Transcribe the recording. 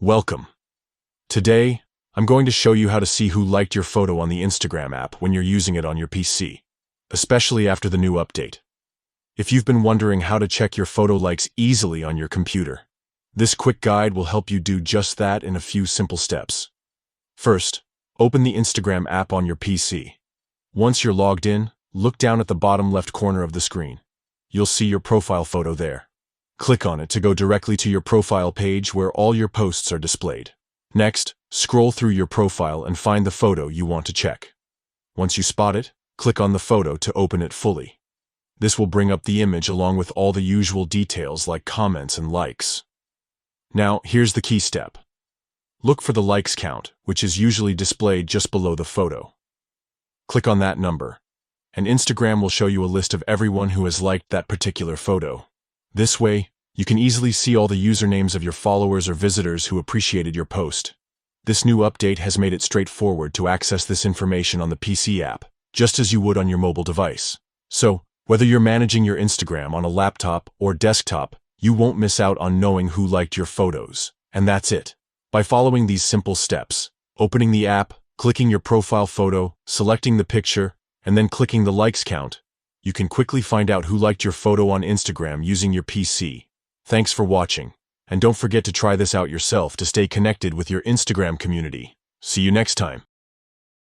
Welcome. Today, I'm going to show you how to see who liked your photo on the Instagram app when you're using it on your PC, especially after the new update. If you've been wondering how to check your photo likes easily on your computer, this quick guide will help you do just that in a few simple steps. First, open the Instagram app on your PC. Once you're logged in, look down at the bottom left corner of the screen. You'll see your profile photo there. Click on it to go directly to your profile page where all your posts are displayed. Next, scroll through your profile and find the photo you want to check. Once you spot it, click on the photo to open it fully. This will bring up the image along with all the usual details like comments and likes. Now, here's the key step. Look for the likes count, which is usually displayed just below the photo. Click on that number, and Instagram will show you a list of everyone who has liked that particular photo. This way, you can easily see all the usernames of your followers or visitors who appreciated your post. This new update has made it straightforward to access this information on the PC app, just as you would on your mobile device. So, whether you're managing your Instagram on a laptop or desktop, you won't miss out on knowing who liked your photos. And that's it. By following these simple steps, opening the app, clicking your profile photo, selecting the picture, and then clicking the likes count, you can quickly find out who liked your photo on Instagram using your PC. Thanks for watching, and don't forget to try this out yourself to stay connected with your Instagram community. See you next time.